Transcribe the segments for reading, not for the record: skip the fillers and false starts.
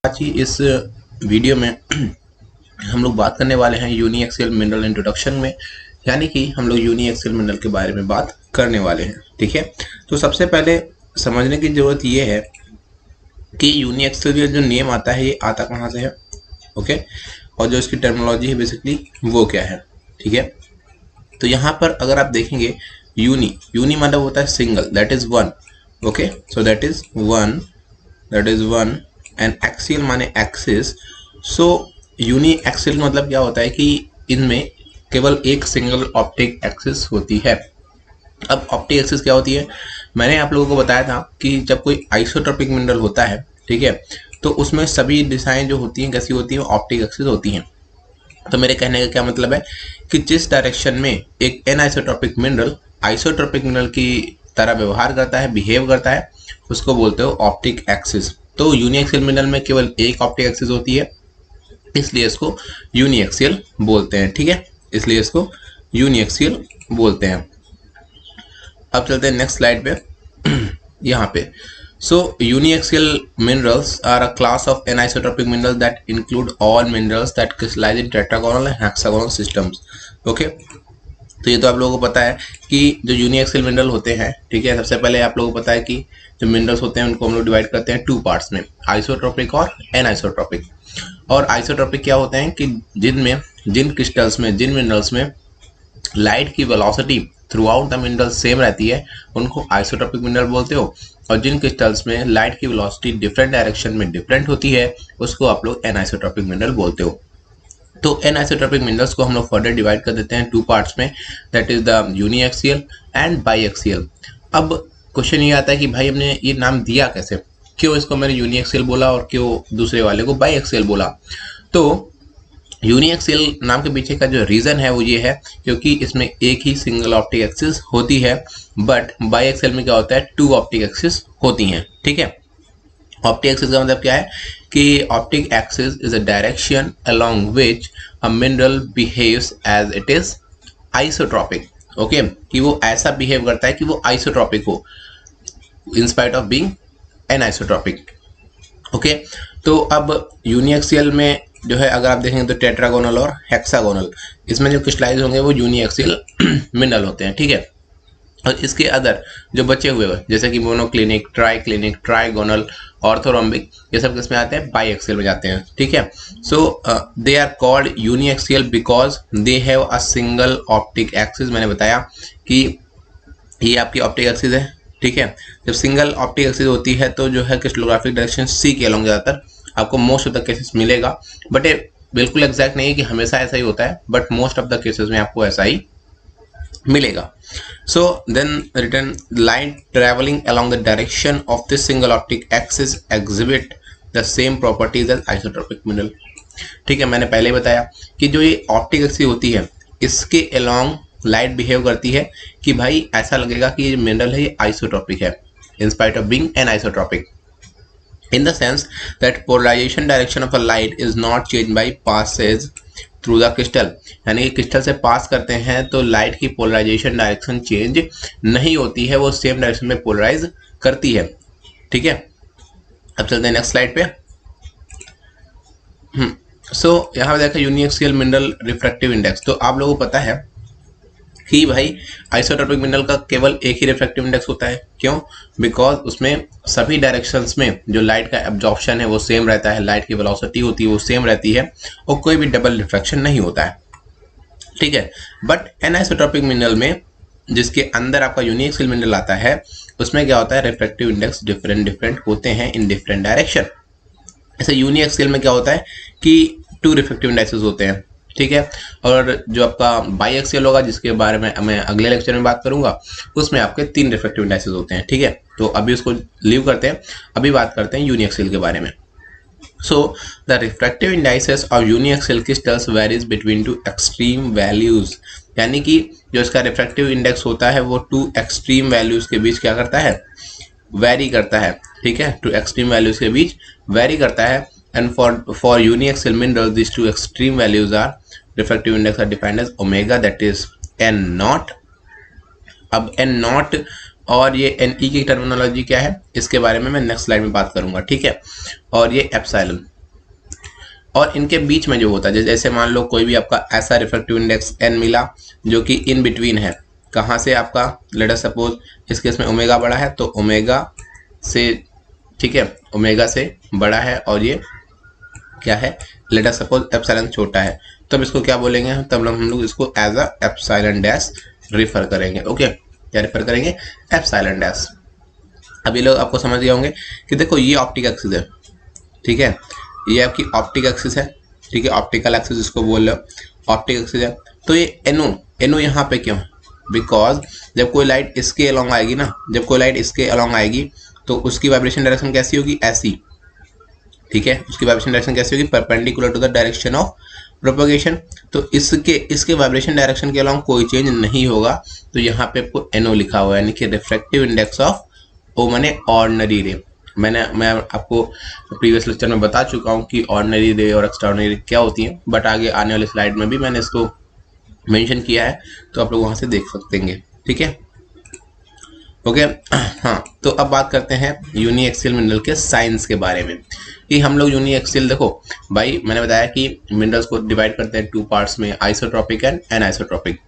आज ही इस वीडियो में हम लोग बात करने वाले हैं यूनिएक्सियल मिनरल इंट्रोडक्शन में, यानी कि हम लोग यूनिएक्सियल मिनरल के बारे में बात करने वाले हैं। ठीक है, तो सबसे पहले समझने की जरूरत ये है कि यूनिएक्सियल जो नेम आता है ये आता कहाँ से है, ओके, और जो इसकी टर्मिनोलॉजी है बेसिकली वो क्या है। ठीक है, तो यहाँ पर अगर आप देखेंगे यूनी मतलब होता है single, that is one, okay, so that is one and axial माने एक्सिस। सो यूनी एक्सियल मतलब क्या होता है कि इनमें केवल एक सिंगल ऑप्टिक एक्सिस होती है। अब ऑप्टिक एक्सिस क्या होती है, मैंने आप लोगों को बताया था कि जब कोई आइसोट्रोपिक मिनरल होता है, ठीक है, तो उसमें सभी दिशाएं जो होती हैं कैसी होती हैं, ऑप्टिक एक्सिस होती हैं। तो मेरे कहने का क्या मतलब है कि जिस डायरेक्शन में एक एनआइसोट्रोपिक मिनरल आइसोट्रोपिक मिनरल की तरह व्यवहार करता है, बिहेव करता है, उसको बोलते हो ऑप्टिक एक्सिस। तो यूनिएक्सियल मिनरल में केवल एक ऑप्टिक एक्सिस होती है, इसलिए इसको यूनिएक्सियल बोलते हैं। ठीक है, इसलिए इसको यूनिएक्सियल बोलते हैं। अब चलते हैं नेक्स्ट स्लाइड पे यहाँ पे। So uniaxial minerals are a class of anisotropic minerals that include all minerals that crystallize in tetragonal and hexagonal systems. Okay, तो ये तो आप लोगों को पता है कि जो यूनिएक्सियल मिनरल होते हैं, ठीक है, सबसे पहले आप लोगों को पता है कि जो मिनरल्स होते हैं उनको हम लोग डिवाइड करते हैं टू पार्ट्स में, आइसोट्रोपिक और एनआइसोट्रोपिक। और आइसोट्रोपिक क्या होते हैं कि जिन क्रिस्टल्स में, जिन मिनरल्स में लाइट की velocity through out the mineral same रहती है उनको आइसोट्रोपिक मिनरल बोलते हो, और जिन क्रिस्टल्स में लाइट की वेलोसिटी डिफरेंट डायरेक्शन में डिफरेंट होती है उसको आप लोग एनआइसोट्रोपिक मिनरल बोलते हो। तो एनआइसोट्रोपिक मिनरल्स को हम लोग फर्दर डिवाइड कर देते हैं टू पार्ट्स में, that is the uniaxial and biaxial. अब क्वेश्चन ये आता है कि भाई हमने ये नाम दिया कैसे, क्यों इसको मैंने यूनिएक्सियल बोला और क्यों दूसरे वाले को बाईएक्सियल बोला। तो यूनिएक्सियल नाम के पीछे का जो रीजन है वो ये है क्योंकि इसमें एक ही सिंगल ऑप्टिक एक्सिस होती है, बट बाईएक्सियल में क्या होता है, टू ऑप्टिक एक्सिस होती हैं। ठीक है, ऑप्टिक एक्सिस का मतलब क्या है कि optic axis is a direction along which a mineral behaves as it is isotropic. Okay, कि वो ऐसा बिहेव करता है कि वो आइसोट्रोपिक हो in spite of being anisotropic. Okay, तो अब यूनिएक्सियल में जो है अगर आप देखेंगे तो टेट्रागोनल और हेक्सागोनल, इसमें जो क्रिस्टलाइज होंगे वो यूनिएक्सियल मिनरल होते हैं। ठीक है, और इसके अदर जो बचे हुए जैसे कि मोनोक्लिनिक, ट्राइक्लिनिक, ट्राइगोनल, ऑर्थोरोम्बिक, ये सब किसमें आते हैं, बाईएक्सियल में जाते हैं। ठीक है, so they are called uniaxial because they have a single optic axis. मैंने बताया कि ये आपकी ऑप्टिक एक्सिस है। ठीक है, जब सिंगल ऑप्टिक एक्सिस होती है तो जो है क्रिस्टलोग्राफिक डायरेक्शन सी के अलोंग ज़्यादातर आपको मोस्ट ऑफ द केसेस मिलेगा, बट ये बिल्कुल एग्जैक्ट नहीं है कि हमेशा ऐसा ही होता है, but most of the cases में आपको ऐसा ही मिलेगा। So then return light travelling along the direction of this single optic axis exhibit the same properties as isotropic mineral. ठीक है, मैंने पहले बताया कि जो ये ऑप्टिक एक्सिस होती है इसके अलोंग लाइट बिहेव करती है कि भाई ऐसा लगेगा कि ये मिनरल है, ये आइसोट्रोपिक है in spite of being anisotropic, in the sense that polarization direction of a light is not changed by passage through the crystal। यानी कि क्रिस्टल से पास करते हैं तो लाइट की पोलराइजेशन डायरेक्शन चेंज नहीं होती है, वो सेम डायरेक्शन में पोलराइज करती है। ठीक है, अब चलते हैं नेक्स्ट स्लाइड पे। सो यहाँ पे देखा यूनिएक्सियल मिनरल रिफ्रैक्टिव इंडेक्स। तो आप लोगों को पता है कि भाई आइसोट्रोपिक मिनरल का केवल एक ही रिफ्रैक्टिव इंडेक्स होता है। क्यों? बिकॉज उसमें सभी डायरेक्शंस में जो लाइट का एब्जॉर्प्शन है वो सेम रहता है, लाइट की वेलोसिटी होती है वो सेम रहती है, और कोई भी डबल रिफ्रैक्शन नहीं होता है। ठीक है, बट एनाइसोट्रोपिक मिनरल में जिसके अंदर आपका यूनिएक्सियल मिनरल आता है उसमें क्या होता है, रिफ्रैक्टिव इंडेक्स डिफरेंट होते हैं इन डिफरेंट डायरेक्शन। ऐसे यूनिएक्सियल में क्या होता है कि टू रिफ्रैक्टिव इंडेक्सेस होते हैं। ठीक है, और जो आपका बाईएक्सियल होगा जिसके बारे में मैं अगले लेक्चर में बात करूंगा उसमें आपके तीन रिफ्रैक्टिव इंडेक्सेस होते हैं। ठीक है, तो अभी उसको लीव करते हैं, अभी बात करते हैं यूनिएक्सियल के बारे में। So the refractive indices of uniaxial crystals varies between two extreme values. यानी कि जो इसका रिफ्रैक्टिव इंडेक्स होता है वो टू एक्सट्रीम वैल्यूज के बीच क्या करता है, वेरी करता है। ठीक है, टू एक्सट्रीम वैल्यूज के बीच वेरी करता है, and for uniaxial mineral this two extreme values are refractive index are defined as omega, that is n naught। अब n naught और ये NE की टर्मिनोलॉजी क्या है इसके बारे में मैं नेक्स्ट स्लाइड में बात करूंगा। ठीक है, और ये एप्सिलॉन, और इनके बीच में जो होता है, जैसे मान लो कोई भी आपका ऐसा रिफ्रैक्टिव इंडेक्स n मिला जो कि इन बिटवीन है, कहाँ से आपका, लेट अस सपोज इस केस में ओमेगा बड़ा है तो ओमेगा से, ठीक है, ओमेगा से बड़ा है, और ये क्या है, लेट अस सपोज एप्सिलॉन छोटा है, तब इसको क्या बोलेंगे, तब हम लोग इसको as a epsilon dash refer करेंगे। ओके, क्या रिफर करेंगे, एप्सिलॉन डैश। अब ये लोग आपको समझ गए होंगे कि देखो ये ऑप्टिक एक्सिस है, ठीक है, ये आपकी ऑप्टिक एक्सिस है, ठीक है, ऑप्टिकल एक्सिस जिसको बोल रहे हो ऑप्टिक एक्सिस है। तो ये एनो यहाँ पे क्यों, बिकॉज जब कोई लाइट इसके अलोंग आएगी ना, जब कोई लाइट इसके अलोंग आएगी तो उसकी वाइब्रेशन डायरेक्शन कैसी होगी, ऐसी, ठीक है, उसकी वाइब्रेशन डायरेक्शन कैसी होगी, perpendicular to the direction of propagation. तो इसके वाइब्रेशन डायरेक्शन के अलोंग कोई चेंज नहीं होगा, तो यहाँ पे आपको एनओ लिखा हुआ है, यानी कि रिफ्रैक्टिव इंडेक्स ऑफ ओ माने ऑर्डिनरी रे। मैं आपको प्रीवियस लेक्चर में बता चुका हूँ कि ऑर्डिनरी रे और एक्स्ट्राऑर्डिनरी रे क्या होती हैं, बट आगे आने वाले स्लाइड में भी मैंने इसको मेंशन किया है, तो आप लोग वहाँ से देख सकते हैं, ठीक है, ओके। हाँ, तो अब बात करते हैं यूनिएक्सियल मिनरल के साइंस के बारे में, कि हम लोग यूनिएक्सियल, देखो भाई मैंने बताया कि मिनरल्स को डिवाइड करते हैं 2 पार्ट्स में, isotropic and anisotropic.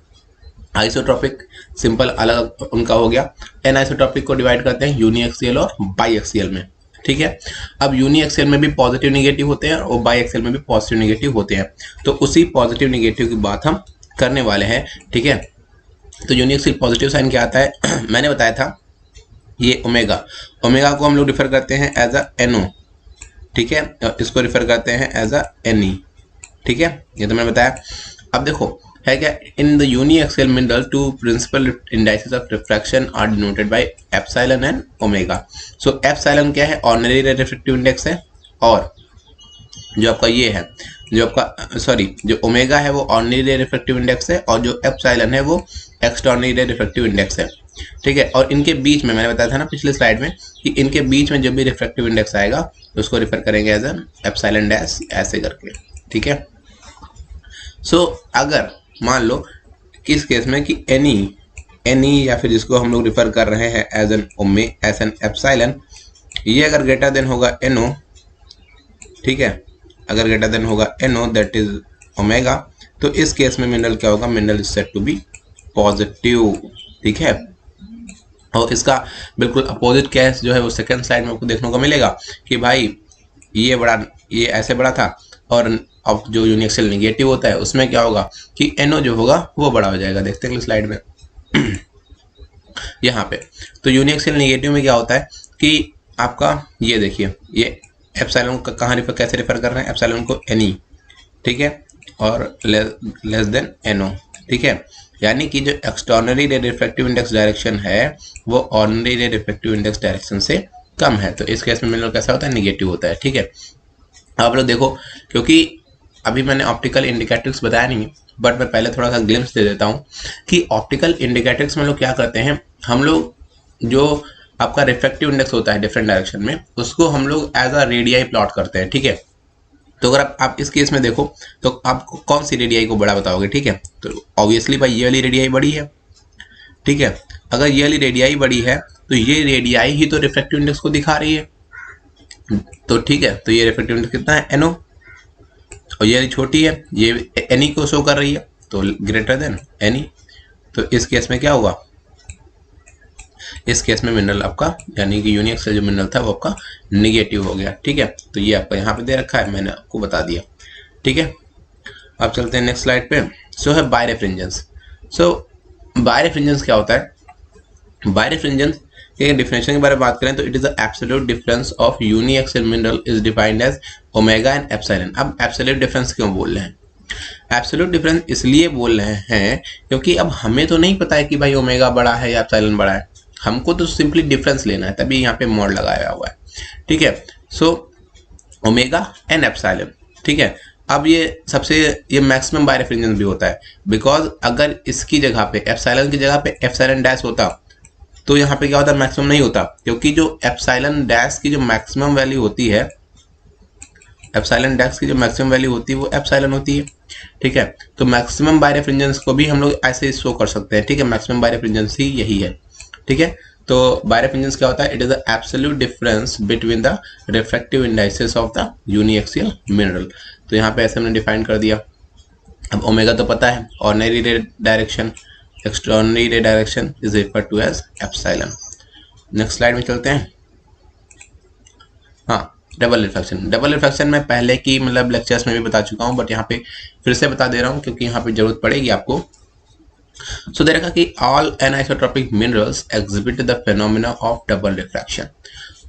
Isotropic simple अलग उनका हो गया, एनाइसोट्रॉपिक को डिवाइड करते हैं यूनिएक्सियल और बाईएक्सियल में, ठीक है। अब यूनिएक्सियल में भी पॉजिटिव निगेटिव होते हैं और बाईएक्सियल में भी पॉजिटिव निगेटिव होते हैं, तो उसी पॉजिटिव निगेटिव की बात हम करने वाले हैं, ठीक है। तो यूनिएक्सियल पॉजिटिव साइन क्या आता है मैंने बताया था, ये ओमेगा को हम लोग रिफर करते हैं एज अ एनओ, ठीक है, इसको रिफर करते हैं एज अ एनई, ठीक है, ये तो मैंने बताया। अब देखो है क्या, in the uniaxial mineral 2 principal indices of refraction are denoted by epsilon and omega. So epsilon क्या है, ऑर्डिनरी रे रिफ्रैक्टिव इंडेक्स है, और जो आपका ये है, जो आपका जो ओमेगा है वो ऑर्डिनरी रे रिफ्रैक्टिव इंडेक्स है, और जो एप्सिलॉन है वो एक्स्ट्राऑर्डिनरी रे रिफ्रैक्टिव इंडेक्स है, ठीक है। और इनके बीच में मैंने बताया था ना पिछले स्लाइड में कि इनके बीच में जो भी रिफ्रैक्टिव इंडेक्स आएगा तो उसको रिफर करेंगे एज एन एप्सिलॉन डैश, ऐसे करके, ठीक है। सो अगर मान लो किस केस में कि एनी या फिर जिसको हम लोग रिफर कर रहे हैं एज एन एप्सिलॉन, ये अगर ग्रेटर देन होगा एनओ, ठीक है, अगर ग्रेटर देन होगा एनओ दैट इज ओमेगा, तो इस केस में मिनरल क्या होगा, mineral is said to be positive, ठीक है। और इसका बिल्कुल अपोजिट केस जो है वो सेकंड स्लाइड में आपको देखने को मिलेगा कि भाई ये ऐसे बड़ा था, और अब जो यूनिएक्सियल निगेटिव होता है उसमें क्या होगा कि एनओ जो होगा वो बड़ा हो जाएगा, देखते हैं स्लाइड में यहाँ पे। तो यूनिएक्सियल निगेटिव में क्या होता है कि आपका ये देखिए, ये एप्सिलॉन का कहाँ कैसे रिफर कर रहे हैं, एप्सिलॉन को एनी, ठीक है, और लेस देन एनओ, ठीक है, यानी कि जो एक्सटर्नरी रे रिफ्रैक्टिव इंडेक्स डायरेक्शन है वो ऑर्डिनरी रे रिफ्रैक्टिव इंडेक्स डायरेक्शन से कम है, तो इस केस में मिनरल कैसा होता है, निगेटिव होता है, ठीक है। आप लोग देखो, क्योंकि अभी मैंने ऑप्टिकल इंडिकेटर्स बताया नहीं है, बट मैं पहले थोड़ा सा ग्लिम्स दे देता हूँ कि ऑप्टिकल इंडिकेटर्स में लोग क्या करते हैं, हम लोग जो आपका रिफ्रैक्टिव इंडेक्स होता है डिफरेंट डायरेक्शन में, उसको हम लोग एज अ रेडियाई प्लॉट करते हैं, ठीक है। तो अगर आप इस केस में देखो तो आप कौन सी रेडियाई को बड़ा बताओगे, ठीक है, तो ऑब्वियसली भाई ये वाली रेडियाई बड़ी है, ठीक है। अगर ये वाली रेडियाई बड़ी है तो ये रेडियाई ही तो रिफ्रैक्टिव इंडेक्स को दिखा रही है, तो ठीक है, तो ये रिफ्रैक्टिव इंडेक्स कितना है, एनओ, और ये छोटी है, ये एनी को शो कर रही है, तो ग्रेटर देन एनी। तो इस केस में क्या होगा, इस केस में मिनरल आपका यानी कि यूनिएक्सियल जो मिनरल था वो आपका निगेटिव हो गया, ठीक है। तो ये आपका यहाँ पे दे रखा है, मैंने आपको बता दिया, ठीक है। अब चलते हैं नेक्स्ट स्लाइड पे। सो है बायरेफ्रिंजेंस। सो बायरेफ्रिंजेंस क्या होता है, बायरेफ्रिंजेंस के डिफिनेशन के बारे में बात करें तो it is the absolute difference of uniaxial mineral is defined as omega and epsilon. अब एब्सोल्यूट डिफरेंस क्यों बोल रहे हैं, एब्सोल्यूट डिफरेंस इसलिए बोल रहे हैं क्योंकि अब हमें तो नहीं पता है कि भाई ओमेगा बड़ा है या एप्सिलॉन बड़ा है, हमको तो सिंपली डिफरेंस लेना है, तभी यहाँ पे मॉड लगाया हुआ है, ठीक है। सो ओमेगा एंड एप्सिलॉन, ठीक है। अब ये मैक्सिमम बायरेफ्रिंजेंस भी होता है, बिकॉज अगर इसकी जगह पे एप्सिलॉन की जगह पे एप्सिलॉन डैश होता तो यहाँ पे क्या होता, मैक्सिमम नहीं होता, क्योंकि जो एप्सिलॉन डैश की जो मैक्सिमम वैल्यू होती है, एप्सिलॉन डैश की जो मैक्सिमम वैल्यू होती है वो एप्सिलॉन होती है, ठीक है। तो मैक्सिमम बायरेफ्रिंजेंस को भी हम लोग ऐसे शो कर सकते हैं, ठीक है, मैक्सिमम बायरेफ्रिंजेंस ही यही है, ठीक है। तो बायरेफ्रिंजेंस क्या होता है? It is the absolute difference between the refractive indices of the uniaxial mineral. तो यहाँ पे ऐसे हमने डिफाइन कर दिया। अब ओमेगा तो पता है, ordinary ray direction, extraordinary ray direction is referred to as epsilon. Next slide में चलते हैं। हाँ, डबल रिफ्रैक्शन। डबल रिफ्रैक्शन मैं पहले की मतलब लेक्चर्स में भी बता चुका हूँ, बट यहाँ पे फिर से बता दे रहा हूँ क्योंकि यहाँ पे जरूरत पड़ेगी आपको। सो देखा कि all anisotropic minerals exhibit the phenomena of double refraction.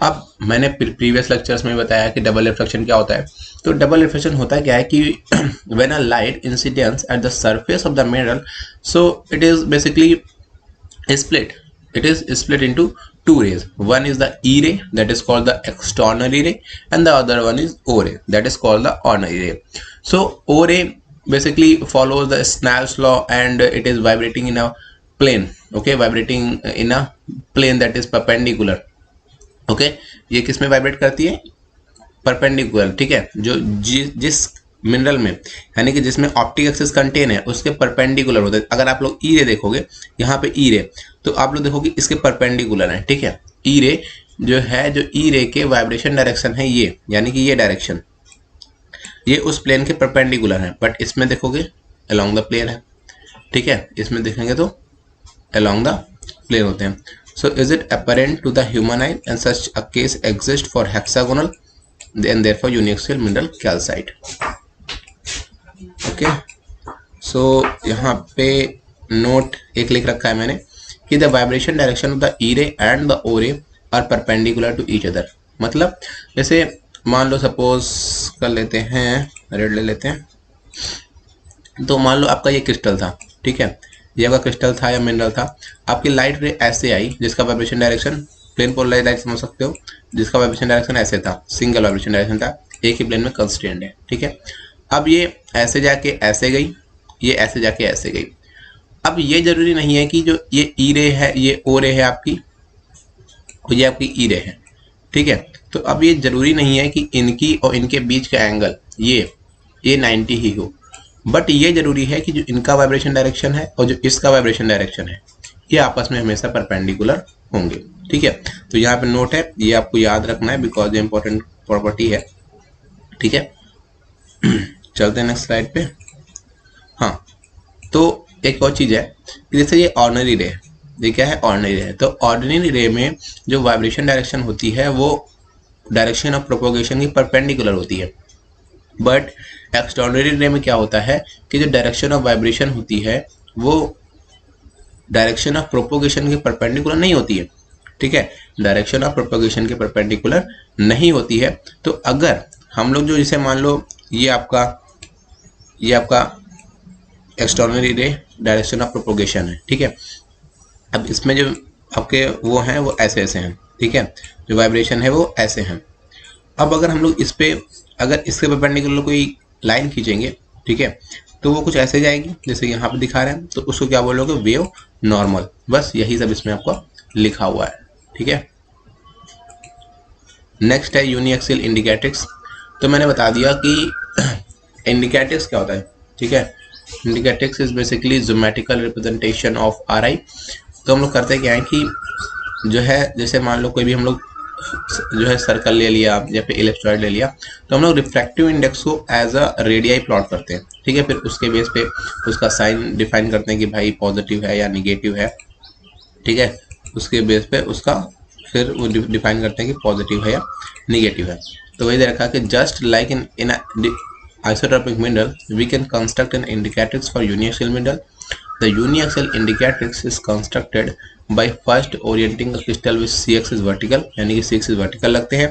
अब मैंने प्रीवियस लेक्चर्स में बताया कि डबल रिफ्रैक्शन क्या होता है। तो डबल रिफ्रैक्शन होता क्या है कि when a light incidence at the surface of the mineral, so it is basically split. It is split into two rays. One is the E ray, that is called the external ray, and the other one is O ray, that is called the ordinary ray. So O ray basically follows the Snell's law and it is vibrating in a plane. Okay, vibrating in a plane that is perpendicular. Okay, ये किस में vibrate करती है? Perpendicular. ठीक है, जो जिस mineral में यानी कि जिसमें ऑप्टिक एक्सिस कंटेन है उसके परपेंडिकुलर होता है। अगर आप लोग ई रे देखोगे, यहाँ पे ई रे, तो आप लोग देखोगे इसके परपेंडिकुलर है। ठीक है, ई रे जो है, जो ई रे के वाइब्रेशन डायरेक्शन है ये, यानी कि ये डायरेक्शन, ये उस प्लेन के परपेंडिकुलर है, बट इसमें देखोगे अलोंग द प्लेन है। ठीक है, इसमें देखेंगे तो अलोंग द प्लेन होते हैं। So is it apparent to the human eye and such a case exist for hexagonal and therefore uniaxial mineral calcite. Okay, so यहाँ पे नोट एक लिख रखा है मैंने कि the vibration direction of the E ray and the O ray are perpendicular to each other. मतलब जैसे मान लो सपोज कर लेते हैं, रेड ले लेते हैं, तो मान लो आपका ये क्रिस्टल था। ठीक है, ये आपका क्रिस्टल था या मिनरल था, आपकी लाइट रे ऐसे आई जिसका vibration direction plane polarised light समझ सकते हो, जिसका वाइब्रेशन डायरेक्शन ऐसे था, सिंगल वाइब्रेशन डायरेक्शन था, एक ही प्लेन में कंस्ट्रेंड है। ठीक है, अब ये ऐसे जाके ऐसे गई, ये ऐसे जाके ऐसे गई। अब ये जरूरी नहीं है कि जो ये ई रे है, ये ओ रे है आपकी, और ये आपकी ई रे है। ठीक है, तो अब ये जरूरी नहीं है कि इनकी और इनके बीच का एंगल ये 90 ही हो, बट ये जरूरी है कि जो इनका वाइब्रेशन डायरेक्शन है और जो इसका वाइब्रेशन डायरेक्शन है ये आपस में हमेशा परपेंडिकुलर होंगे। ठीक है, तो यहाँ पे नोट है, ये आपको याद रखना है बिकॉज ये इंपॉर्टेंट प्रॉपर्टी है। ठीक है, चलते हैं नेक्स्ट स्लाइड पे। हाँ, तो एक और चीज है कि जैसे ये ऑर्डिनरी रे, ये क्या है? ऑर्डिनरी रे। तो ऑर्डिनरी रे में जो वाइब्रेशन डायरेक्शन होती है वो डायरेक्शन ऑफ प्रोपोगेशन की परपेंडिकुलर होती है, बट एक्सट्राऑर्डिनरी रे में क्या होता है कि जो डायरेक्शन ऑफ वाइब्रेशन होती है वो डायरेक्शन ऑफ प्रोपोगेशन के परपेंडिकुलर नहीं होती है। ठीक है, डायरेक्शन ऑफ प्रोपोगेशन के परपेंडिकुलर नहीं होती है। तो अगर हम लोग जो जैसे मान लो ये आपका एक्सटर्नल रे डायरेक्शन ऑफ प्रोपोगेशन है। ठीक है, अब इसमें जो आपके वो हैं वो ऐसे ऐसे हैं। ठीक है, जो वाइब्रेशन है वो ऐसे हैं। अब अगर हम लोग इस पे अगर इसके परपेंडिकुलर कोई लाइन खींचेंगे, ठीक है, तो वो कुछ ऐसे जाएगी जैसे यहाँ पे दिखा रहे हैं, तो उसको क्या बोलोगे? Wave normal. बस यही सब इसमें आपको लिखा हुआ है। ठीक है, नेक्स्ट है यूनिएक्सियल इंडिकेट्रिक्स। तो मैंने बता दिया कि इंडिकेट्रिक्स क्या होता है। ठीक है, indicatrix is basically geometrical representation of R I. तो हम लोग करते क्या है कि जो है जैसे मान लो कोई भी हम लोग जो है सर्कल ले लिया या फिर इलेप्सॉइड ले लिया, तो हम लोग रिफ्रैक्टिव इंडेक्स को एज अ रेडियाई प्लॉट करते हैं। ठीक है, फिर उसके बेस पे उसका साइन डिफाइन करते हैं कि भाई पॉजिटिव है या निगेटिव है। ठीक है, उसके बेस पे उसका फिर वो डिफाइन करते हैं कि पॉजिटिव है या निगेटिव है। तो वही दे रखा कि just like in isotropic mineral we can construct an indicatrix for uniaxial mineral. The uniaxial indicatrix is constructed by first orienting a crystal with c axis vertical, यानी कि c axis vertical लगते हैं।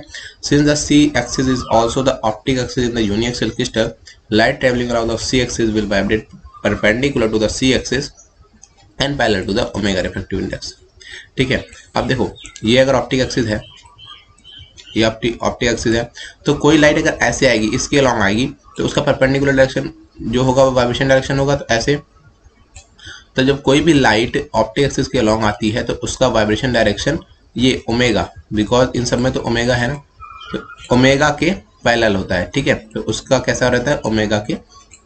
Since the c axis is also the optic axis in the uniaxial crystal, light traveling around the c axis will vibrate perpendicular to the c axis and parallel to the omega refractive index। ठीक है, अब देखो ये अगर optic axis है, ये optic axis है, तो कोई लाइट अगर ऐसे आएगी, इसके अलॉन्ग आएगी, तो उसका परपेंडिकुलर डायरेक्शन जो होगा वो वाइब्रेशन डायरेक्शन होगा। तो ऐसे, तो जब कोई भी लाइट ऑप्टिक एक्सिस के अलॉन्ग आती है तो उसका वाइब्रेशन डायरेक्शन ये ओमेगा, बिकॉज इन सब में तो ओमेगा है ना, तो ओमेगा के पैरेलल होता है। ठीक है, तो उसका कैसा रहता है? ओमेगा के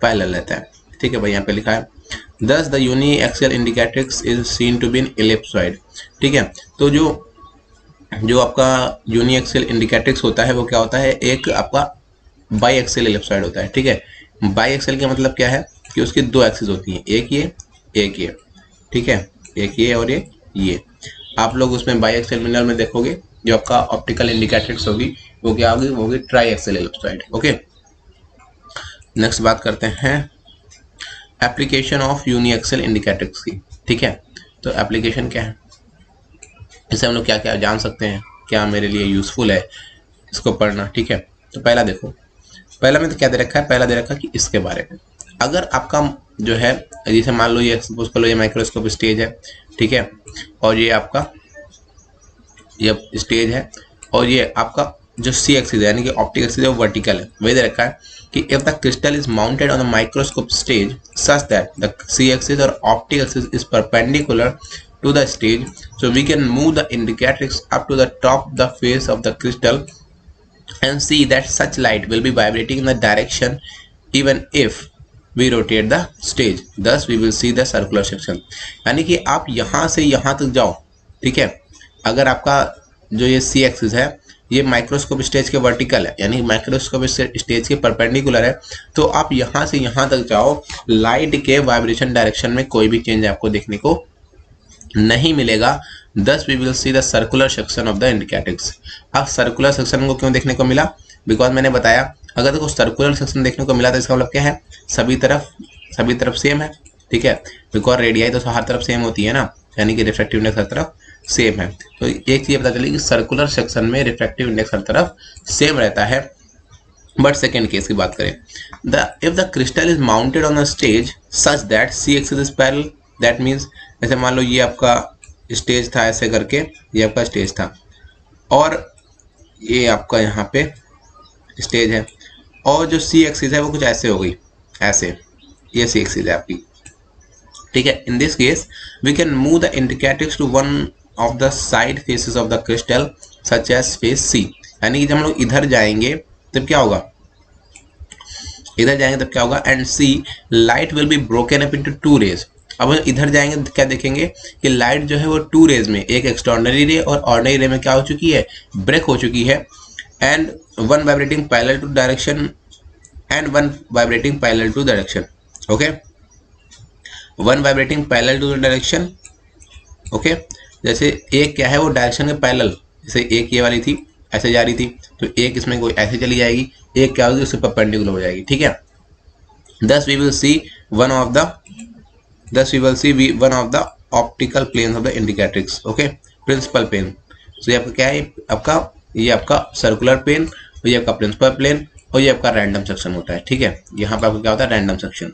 पैरेलल रहता है। ठीक है भाई, यहाँ पे लिखा है Thus the uniaxial indicatrix is seen to be an ellipsoid। ठीक है, तो जो आपका यूनिएक्सियल इंडिकेट्रिक्स होता है वो क्या होता है, एक आपका बाई एक्सियल एलिप्सॉइड होता है। ठीक है, बाई एक्सियल का मतलब क्या है कि उसकी दो एक्सिस होती हैं, एक ये एक ये। ठीक है, एक ये और ये। आप लोग उसमें बाई एक्सियल मिनरल में देखोगे जो आपका ऑप्टिकल इंडिकेट्रिक्स होगी वो क्या होगी, वो होगी try axial ellipsoid. Okay, next बात करते हैं एप्लीकेशन ऑफ यूनिएक्सियल इंडिकेट्रिक्स की। ठीक है, तो एप्लीकेशन क्या है, इससे हम लोग क्या क्या जान सकते हैं, क्या मेरे लिए यूजफुल है इसको पढ़ना। ठीक है, तो पहला देखो, पहला में तो क्या दे रखा है, पहला दे रखा है कि इसके बारे में अगर आपका जो है, जैसे मान लो ये सपोज कर लो ये माइक्रोस्कोप स्टेज है। ठीक है, और ये आपका ये स्टेज है और ये आपका जो सी एक्सिस है यानी कि ऑप्टिक एक्सिस है वो वर्टिकल है। वही दे रखा है कि if the crystal is mounted on the microscope stage such that the C axis और optic axis is perpendicular to the stage, so we can move the indicatrix up to the top of the face of the crystal and see that such light will be vibrating in the direction even if we rotate the stage, thus we will see the circular section। यानी कि आप यहाँ से यहाँ तक जाओ। ठीक है, अगर आपका जो ये सी एक्सिस है ये माइक्रोस्कोप स्टेज के वर्टिकल है यानी माइक्रोस्कोप स्टेज के परपेंडिकुलर है, तो आप यहाँ से यहाँ तक जाओ, लाइट के वाइब्रेशन डायरेक्शन में कोई भी चेंज आपको देखने को नहीं मिलेगा। Thus we will see the circular section of the indicatrix। अब सर्कुलर सेक्शन को क्यों देखने को मिला, बिकॉज मैंने बताया अगर देखो सर्कुलर सेक्शन देखने को मिला तो इसका मतलब क्या है, सभी तरफ सेम है। ठीक है, बिकॉज रेडियाई तो हर तरफ सेम होती है ना, यानी कि रिफ्रैक्टिव इंडेक्स हर तरफ सेम है। तो एक चीज पता चली कि सर्कुलर सेक्शन में रिफ्रैक्टिव इंडेक्स हर तरफ सेम रहता है। बट सेकेंड केस की बात करें, if the crystal is mounted on a stage such that C axis is parallel, that means जैसे मान लो ये आपका स्टेज था ऐसे करके, ये आपका स्टेज था और ये आपका यहाँ पे स्टेज है और जो सी एक्सिस है वो कुछ ऐसे हो गई, ऐसे ये सी एक्सिस है आपकी। ठीक है, in this case we can move the indicatrix to one of the side faces of the crystal such as face C. यानी कि जब हम लोग इधर जाएंगे तब क्या होगा, and see light will be broken up into two rays. अब इधर जाएंगे तो क्या देखेंगे कि लाइट जो है वो टू रेज में, एक एक्सटर्नरी रे और ऑर्डिनरी रे में क्या हो चुकी है, ब्रेक हो चुकी है। And one vibrating parallel to direction and one vibrating parallel to direction. Okay, one vibrating parallel to direction. Okay, जैसे एक क्या है वो डायरेक्शन के पैरेलल, जैसे एक ये वाली थी ऐसे जा रही थी तो एक इसमें कोई ऐसे चली जाएगी, एक क्या होगी उससे परपेंडिकुलर हो जाएगी। ठीक है, thus we will see one of the optical planes of the indicatrix। okay, principal plane। so ये आपका क्या है, ये आपका सर्कुलर प्लेन और ये आपका प्रिंसिपल प्लेन और ये आपका रैंडम सेक्शन होता है। ठीक है, यहाँ पे आपको क्या होता है, रैंडम सेक्शन।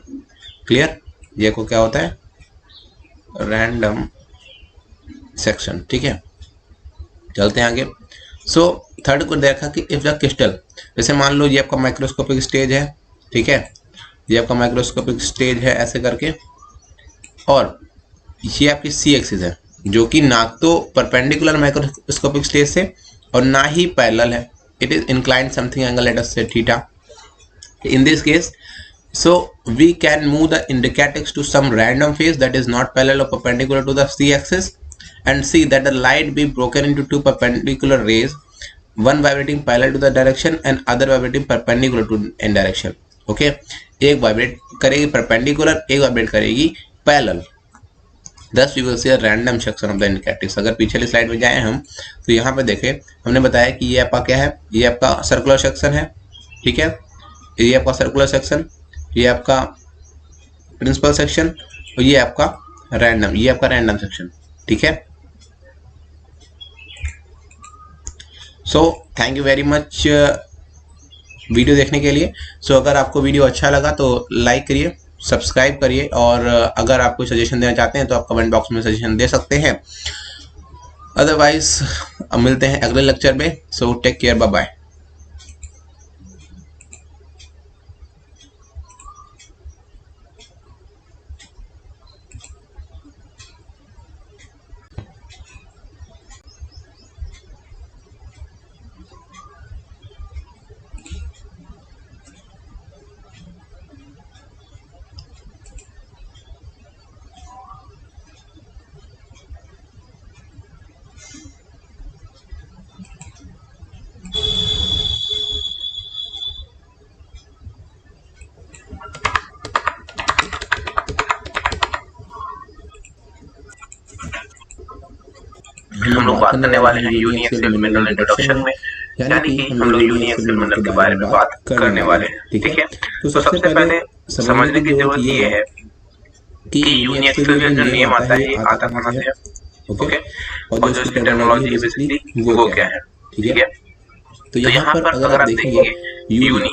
क्लियर, ये को क्या होता है, रैंडम सेक्शन। ठीक है, चलते हैं आगे। सो थर्ड को देखा कि इफ द क्रिस्टल, जैसे मान लो ये आपका माइक्रोस्कोपिक स्टेज है। ठीक है, ये आपका माइक्रोस्कोपिक स्टेज है ऐसे करके और ये आपकी सी एक्सिस है जो कि ना तो परपेंडिकुलर माइक्रोस्कोपिक स्टेज से और ना ही पैरेलल है, it is inclined something angle, let us से theta. in this case, so we can move the indicatrix to some random face that is not parallel or perpendicular to the c axis and see that the light be broken into two perpendicular rays, one vibrating parallel to the direction and other vibrating perpendicular to in direction। okay, एक vibrate करेगी perpendicular, एक vibrate करेगी parallel. Thus we will see a random section of the indicatrix। अगर पिछले slide में जाए हम तो यहाँ पे देखें, हमने बताया कि ये आपका क्या है, ये आपका सर्कुलर सेक्शन है। ठीक है, ये आपका सर्कुलर सेक्शन, ये आपका प्रिंसिपल सेक्शन और ये आपका रैंडम, ये आपका रैंडम सेक्शन। ठीक है, so thank you very much video देखने के लिए। सो अगर आपको वीडियो अच्छा लगा तो लाइक करिए, सब्सक्राइब करिए और अगर आप कोई सजेशन देना चाहते हैं तो आप कमेंट बॉक्स में सजेशन दे सकते हैं। अदरवाइज अब मिलते हैं अगले लेक्चर में। So take care, bye bye. हम लोग बात करने वाले हैं यूनिएक्सियल मिनरल इंट्रोडक्शन में, यानी कि हम लोग यूनिएक्सियल मिनरल के बारे में बात करने वाले हैं। ठीक है, तो सबसे पहले समझने की जरूरत ये है कि यूनिएक्सियल जो नेम आता है ये आता कहाँ से है, ओके, और जो इसकी टर्मिनोलॉजी है बेसिकली वो क्या है। ठीक है, तो यहाँ पर अगर आप देखेंगे यूनी